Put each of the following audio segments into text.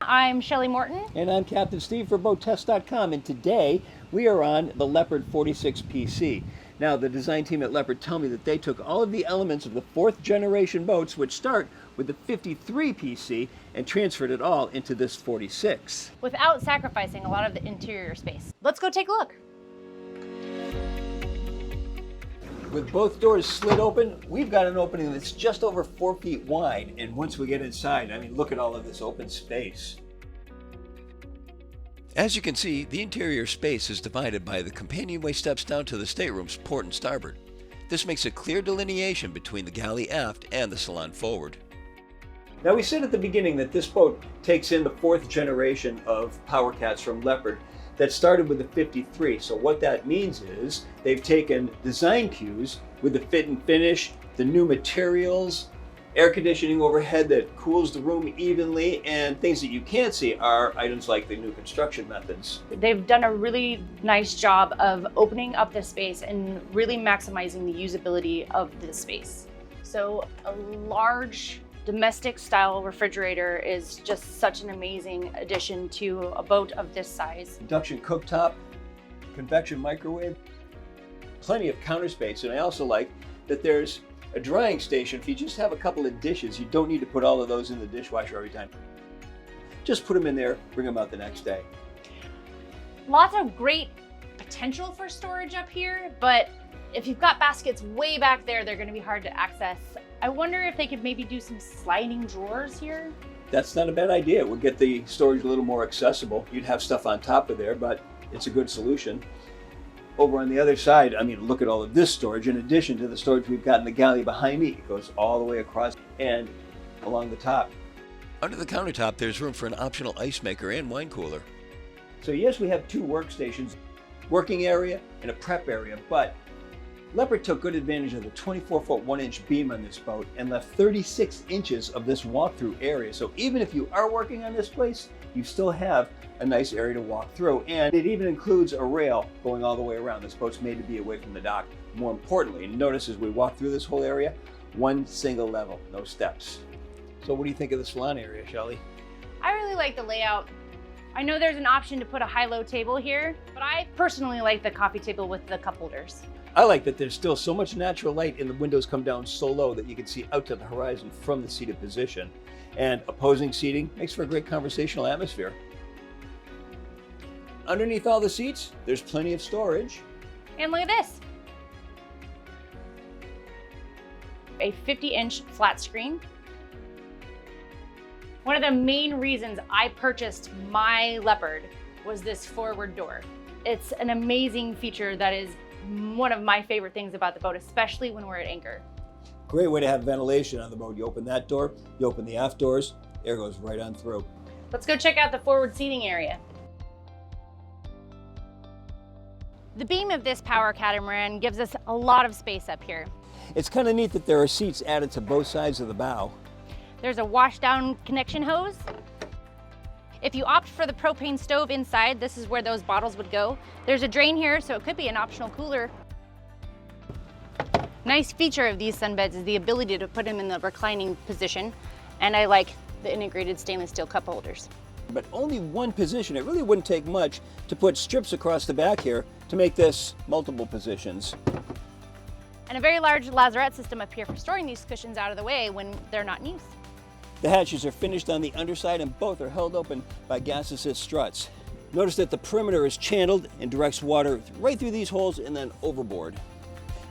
I'm Shelley Morton. And I'm Captain Steve for BoatTEST.com, and today we are on the Leopard 46 PC. Now, the design team at Leopard tell me that they took all of the elements of the fourth generation boats, which start with the 53 PC, and transferred it all into this 46. Without sacrificing a lot of the interior space. Let's go take a look. With both doors slid open, we've got an opening that's just over 4 feet wide. And once we get inside, I mean, look at all of this open space. As you can see, the interior space is divided by the companionway steps down to the staterooms port and starboard. This makes a clear delineation between the galley aft and the salon forward. Now, we said at the beginning that this boat takes in the fourth generation of Powercats from Leopard that started with the 53. So what that means is they've taken design cues with the fit and finish, the new materials, air conditioning overhead that cools the room evenly, and things that you can't see are items like the new construction methods. They've done a really nice job of opening up the space and really maximizing the usability of the space. So a large domestic style refrigerator is just such an amazing addition to a boat of this size. Induction cooktop, convection microwave, plenty of counter space, and I also like that there's a drying station. If you just have a couple of dishes, you don't need to put all of those in the dishwasher every time. Just put them in there, bring them out the next day. Lots of great potential for storage up here, but if you've got baskets way back there, they're going to be hard to access. I wonder if they could maybe do some sliding drawers here. That's not a bad idea. It would get the storage a little more accessible. You'd have stuff on top of there, but it's a good solution. Over on the other side, I mean, look at all of this storage. In addition to the storage we've got in the galley behind me, it goes all the way across and along the top. Under the countertop, there's room for an optional ice maker and wine cooler. So yes, we have two workstations, working area and a prep area, but Leopard took good advantage of the 24-foot 1-inch beam on this boat and left 36 inches of this walk-through area. So even if you are working on this place, you still have a nice area to walk through. And it even includes a rail going all the way around. This boat's made to be away from the dock. More importantly, notice as we walk through this whole area, one single level, no steps. So what do you think of the salon area, Shelley? I really like the layout. I know there's an option to put a high-low table here, but I personally like the coffee table with the cup holders. I like that there's still so much natural light and the windows come down so low that you can see out to the horizon from the seated position. And opposing seating makes for a great conversational atmosphere. Underneath all the seats, there's plenty of storage. And look at this. A 50-inch flat screen. One of the main reasons I purchased my Leopard was this forward door. It's an amazing feature that is one of my favorite things about the boat, especially when we're at anchor. Great way to have ventilation on the boat. You open that door, you open the aft doors, air goes right on through. Let's go check out the forward seating area. The beam of this power catamaran gives us a lot of space up here. It's kind of neat that there are seats added to both sides of the bow. There's a washdown connection hose. If you opt for the propane stove inside, this is where those bottles would go. There's a drain here, so it could be an optional cooler. Nice feature of these sunbeds is the ability to put them in the reclining position, and I like the integrated stainless steel cup holders. But only one position. It really wouldn't take much to put strips across the back here to make this multiple positions. And a very large lazarette system up here for storing these cushions out of the way when they're not in use. The hatches are finished on the underside and both are held open by gas assist struts. Notice that the perimeter is channeled and directs water right through these holes and then overboard.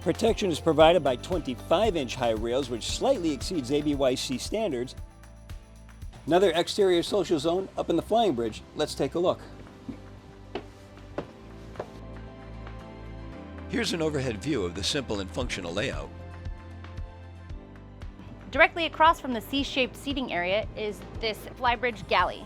Protection is provided by 25-inch high rails, which slightly exceeds ABYC standards. Another exterior social zone up in the Flybridge. Let's take a look. Here's an overhead view of the simple and functional layout. Directly across from the C-shaped seating area is this Flybridge galley.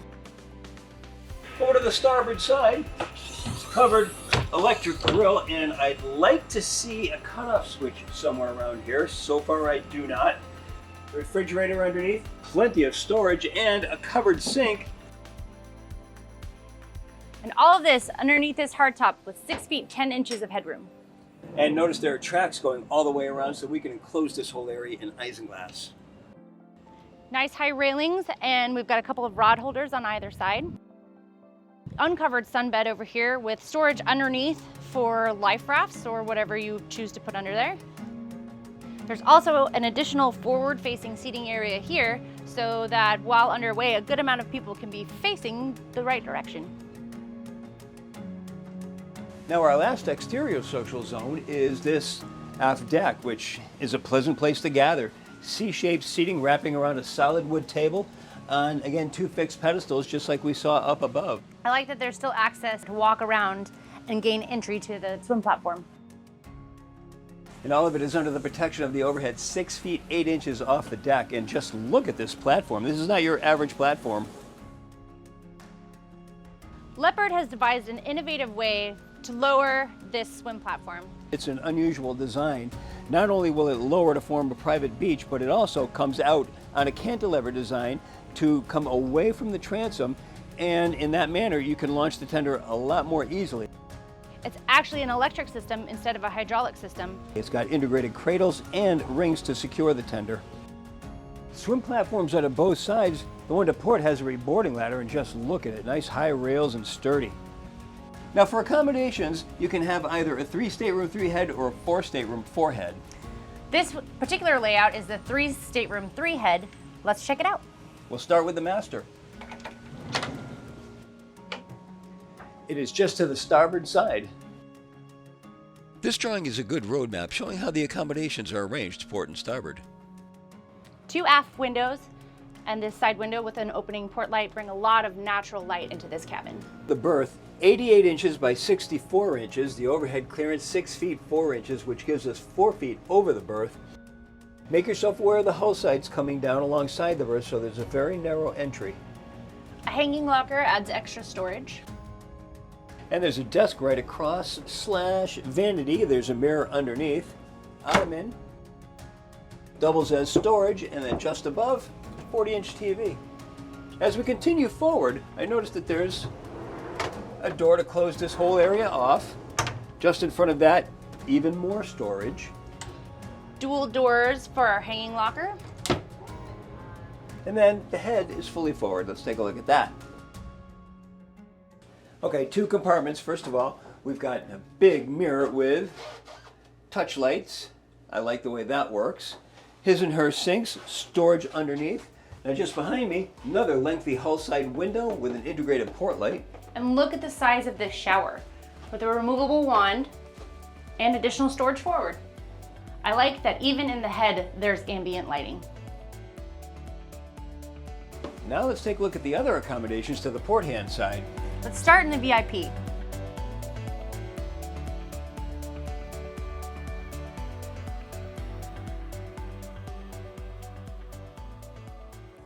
Over to the starboard side, it's covered electric grill, and I'd like to see a cutoff switch somewhere around here. So far I do not. Refrigerator underneath, plenty of storage, and a covered sink. And all of this underneath this hardtop with 6 feet 10 inches of headroom. And notice there are tracks going all the way around so we can enclose this whole area in isinglass. Nice high railings, and we've got a couple of rod holders on either side. Uncovered sunbed over here with storage underneath for life rafts or whatever you choose to put under there. There's also an additional forward-facing seating area here so that while underway, a good amount of people can be facing the right direction. Now our last exterior social zone is this aft deck, which is a pleasant place to gather. C-shaped seating wrapping around a solid wood table on, again, 2 fixed pedestals, just like we saw up above. I like that there's still access to walk around and gain entry to the swim platform. And all of it is under the protection of the overhead 6 feet 8 inches off the deck. And just look at this platform. This is not your average platform. Leopard has devised an innovative way to lower this swim platform. It's an unusual design. Not only will it lower to form a private beach, but it also comes out on a cantilever design to come away from the transom, and in that manner you can launch the tender a lot more easily. It's actually an electric system instead of a hydraulic system. It's got integrated cradles and rings to secure the tender. Swim platforms out of both sides. The one to port has a reboarding ladder, and just look at it, nice high rails and sturdy. Now for accommodations, you can have either a 3 stateroom 3 head or a 4 stateroom 4 head. This particular layout is the 3 stateroom 3 head. Let's check it out. We'll start with the master. It is just to the starboard side. This drawing is a good roadmap showing how the accommodations are arranged to port and starboard. 2 aft windows and this side window with an opening port light bring a lot of natural light into this cabin. The berth, 88 inches by 64 inches. The overhead clearance 6 feet 4 inches, which gives us 4 feet over the berth. Make yourself aware of the hull sides coming down alongside the berth, so there's a very narrow entry. A hanging locker adds extra storage. And there's a desk right across / vanity. There's a mirror underneath. Ottoman. Doubles as storage, and then just above, 40-inch TV. As we continue forward, I noticed that there's a door to close this whole area off. Just in front of that, even more storage. Dual doors for our hanging locker. And then the head is fully forward. Let's take a look at that. Okay, 2 compartments. First of all, we've got a big mirror with touch lights. I like the way that works. His and her sinks, storage underneath. Now just behind me, another lengthy hull side window with an integrated port light. And look at the size of this shower with a removable wand and additional storage forward. I like that even in the head, there's ambient lighting. Now let's take a look at the other accommodations to the port hand side. Let's start in the VIP.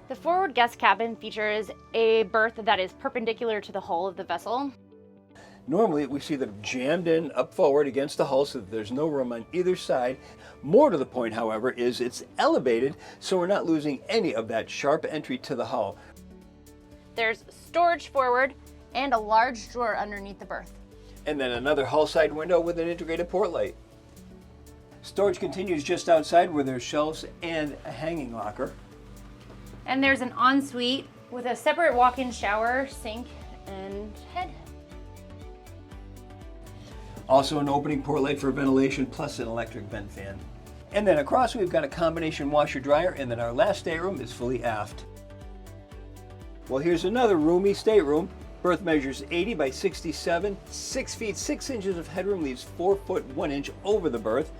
The forward guest cabin features a berth that is perpendicular to the hull of the vessel. Normally we see them jammed in up forward against the hull so that there's no room on either side. More to the point, however, is it's elevated so we're not losing any of that sharp entry to the hull. There's storage forward and a large drawer underneath the berth. And then another hull side window with an integrated port light. Storage continues just outside where there's shelves and a hanging locker. And there's an ensuite with a separate walk-in shower, sink, and head. Also an opening port light for ventilation plus an electric vent fan. And then across we've got a combination washer dryer, and then our last stateroom is fully aft. Well, here's another roomy stateroom. Berth measures 80 by 67, 6 feet 6 inches of headroom, leaves 4 foot 1 inch over the berth.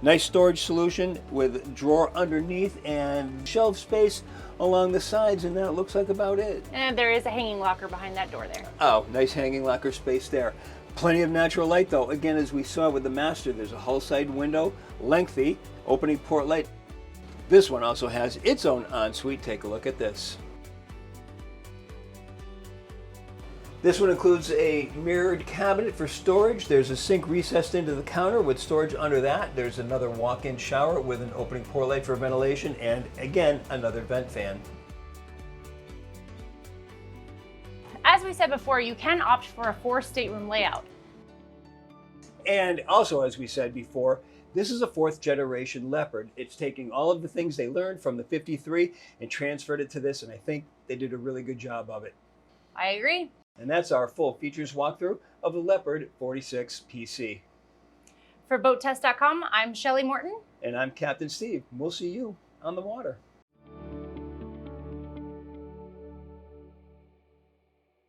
Nice storage solution with drawer underneath and shelf space along the sides, and that looks like about it. And there is a hanging locker behind that door there. Oh, nice hanging locker space there. Plenty of natural light though. Again, as we saw with the master, there's a hull side window, lengthy, opening port light. This one also has its own ensuite. Take a look at this. This one includes a mirrored cabinet for storage. There's a sink recessed into the counter with storage under that. There's another walk-in shower with an opening port light for ventilation, and again, another vent fan. As we said before, you can opt for a 4 stateroom layout. And also, as we said before, This is a 4th generation Leopard. It's taking all of the things they learned from the 53 and transferred it to this, and I think they did a really good job of it. I agree. And that's our full features walkthrough of the Leopard 46 PC. For BoatTEST.com, I'm Shelley Morton. And I'm Captain Steve. We'll see you on the water.